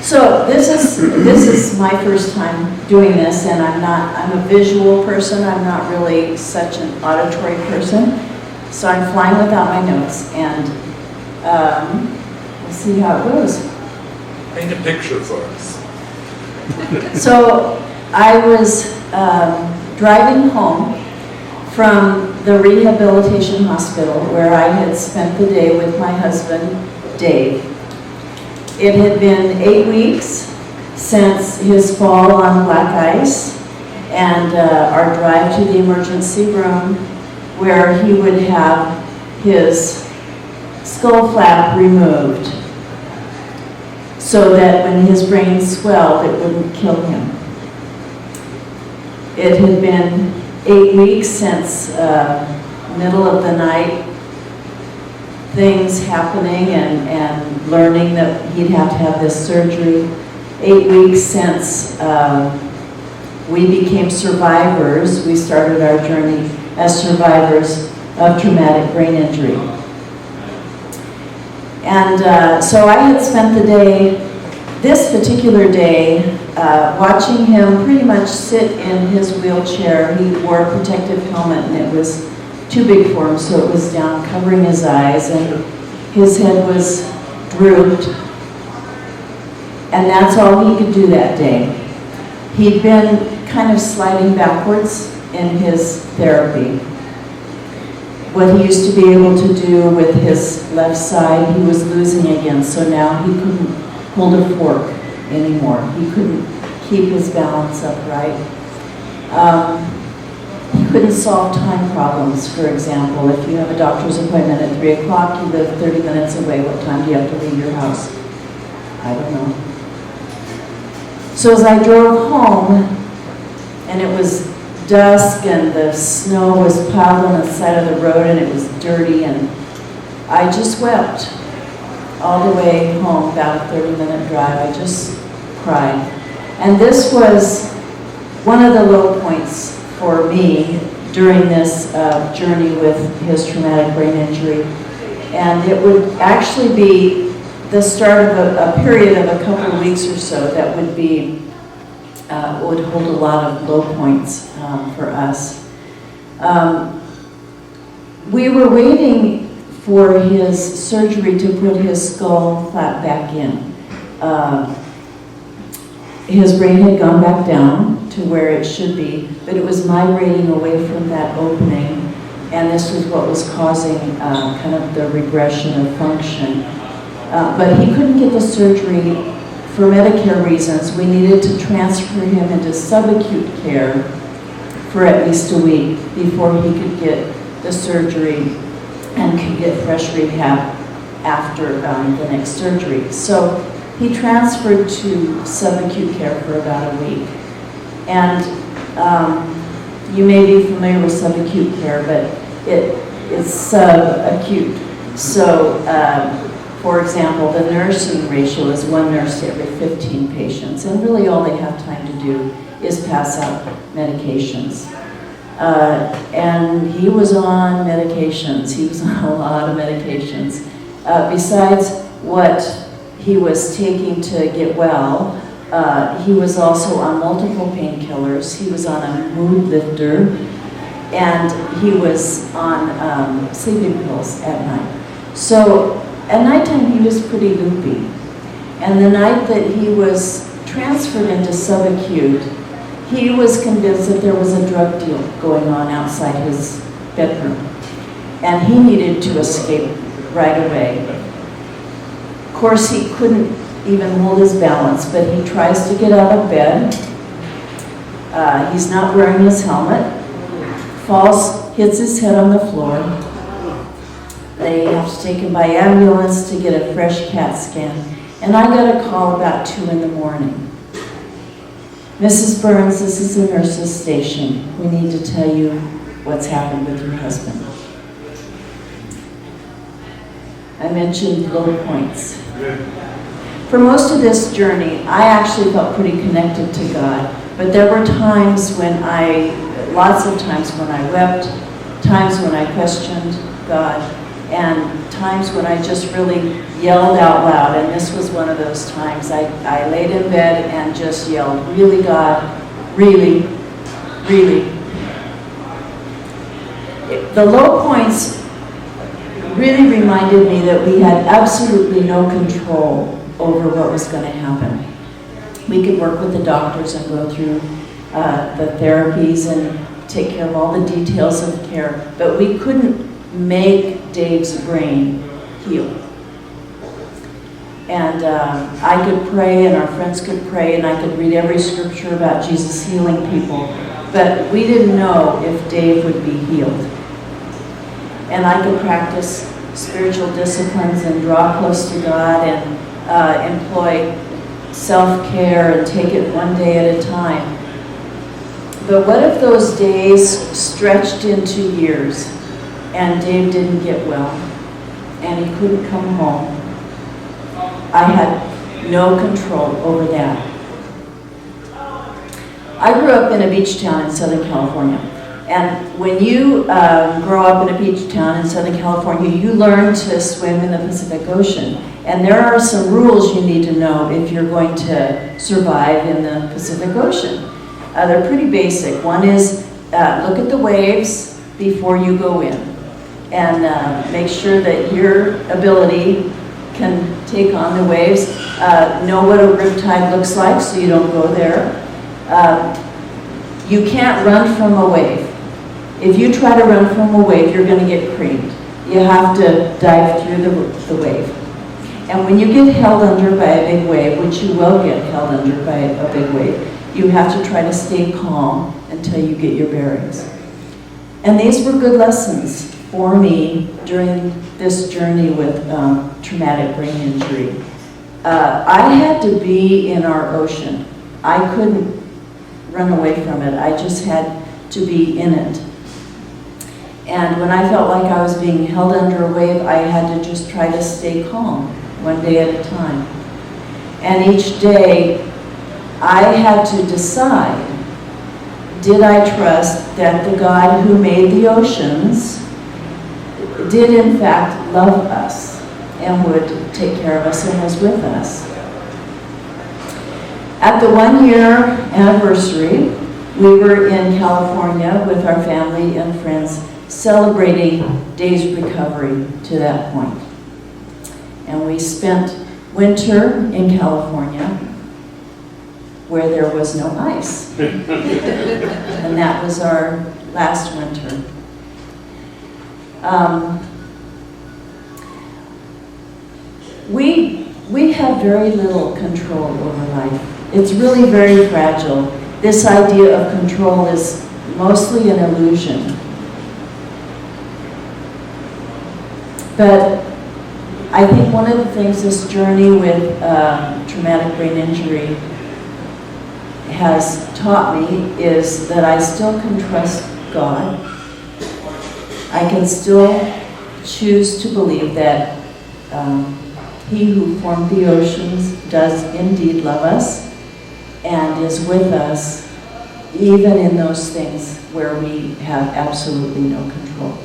So this is my first time doing this, and I'm a visual person. I'm not really such an auditory person. So I'm flying without my notes, and we'll see how it goes. Paint a picture for us. So I was driving home from the rehabilitation hospital where I had spent the day with my husband, Dave. It had been 8 weeks since his fall on black ice and our drive to the emergency room where he would have his skull flap removed so that when his brain swelled, it wouldn't kill him. It had been 8 weeks since middle of the night, things happening and learning that he'd have to have this surgery. 8 weeks since we became survivors. We started our journey as survivors of traumatic brain injury. And so I had spent the day, this particular day, watching him pretty much sit in his wheelchair. He wore a protective helmet and it was too big for him, so it was down covering his eyes and his head was drooped. And that's all he could do that day. He'd been kind of sliding backwards in his therapy. What he used to be able to do with his left side, he was losing again, so now he couldn't hold a fork anymore. He couldn't keep his balance upright. He couldn't solve time problems, for example. If you have a doctor's appointment at 3 o'clock, you live 30 minutes away, what time do you have to leave your house? I don't know. So as I drove home, and it was dusk and the snow was piled on the side of the road and it was dirty, and I just wept all the way home, about a 30-minute drive. I just cried. And this was one of the low points for me during this journey with his traumatic brain injury. And it would actually be the start of a period of a couple of weeks or so that would be would hold a lot of low points for us. We were waiting for his surgery to put his skull flap back in. His brain had gone back down to where it should be, but it was migrating away from that opening, and this was what was causing kind of the regression of function. But he couldn't get the surgery for Medicare reasons. We needed to transfer him into subacute care for at least a week before he could get the surgery and could get fresh rehab after the next surgery. So he transferred to subacute care for about a week. And you may be familiar with subacute care, but it's subacute. So, for example, the nursing ratio is 1 nurse to every 15 patients, and really all they have time to do is pass out medications. And he was on medications. He was on a lot of medications. Besides what he was taking to get well, he was also on multiple painkillers. He was on a mood lifter, and he was on sleeping pills at night. So at nighttime, he was pretty loopy. And the night that he was transferred into subacute, he was convinced that there was a drug deal going on outside his bedroom. And he needed to escape right away. Of course, he couldn't even hold his balance, but he tries to get out of bed. He's not wearing his helmet, falls, hits his head on the floor. They have to take him by ambulance to get a fresh CAT scan. And I got a call about 2 in the morning. Mrs. Burns, this is the nurse's station. We need to tell you what's happened with your husband. I mentioned low points. For most of this journey, I actually felt pretty connected to God. But there were times when lots of times when I wept, times when I questioned God. and times when I just really yelled out loud, and this was one of those times. I laid in bed and just yelled, really, God, really, really. The low points really reminded me that we had absolutely no control over what was going to happen. We could work with the doctors and go through the therapies and take care of all the details of care, but we couldn't make Dave's brain heal. And I could pray, and our friends could pray, and I could read every scripture about Jesus healing people, but we didn't know if Dave would be healed. And I could practice spiritual disciplines and draw close to God and employ self-care and take it one day at a time. But what if those days stretched into years and Dave didn't get well and he couldn't come home? I had no control over that. I grew up in a beach town in Southern California. And when you grow up in a beach town in Southern California, you learn to swim in the Pacific Ocean. And there are some rules you need to know if you're going to survive in the Pacific Ocean. They're pretty basic. One is look at the waves before you go in. And make sure that your ability can take on the waves. Know what a riptide looks like so you don't go there. You can't run from a wave. If you try to run from a wave, you're going to get creamed. You have to dive through the wave. And when you get held under by a big wave, which you will get held under by a big wave, you have to try to stay calm until you get your bearings. And these were good lessons for me during this journey with traumatic brain injury. I had to be in our ocean. I couldn't run away from it. I just had to be in it. And when I felt like I was being held under a wave, I had to just try to stay calm, one day at a time. And each day, I had to decide, did I trust that the God who made the oceans did in fact love us and would take care of us and was with us? At the 1-year anniversary, we were in California with our family and friends celebrating Dave's recovery to that point. And we spent winter in California where there was no ice. And that was our last winter. We have very little control over life. It's really very fragile. This idea of control is mostly an illusion. But I think one of the things this journey with traumatic brain injury has taught me is that I still can trust God. I can still choose to believe that He who formed the oceans does indeed love us and is with us even in those things where we have absolutely no control.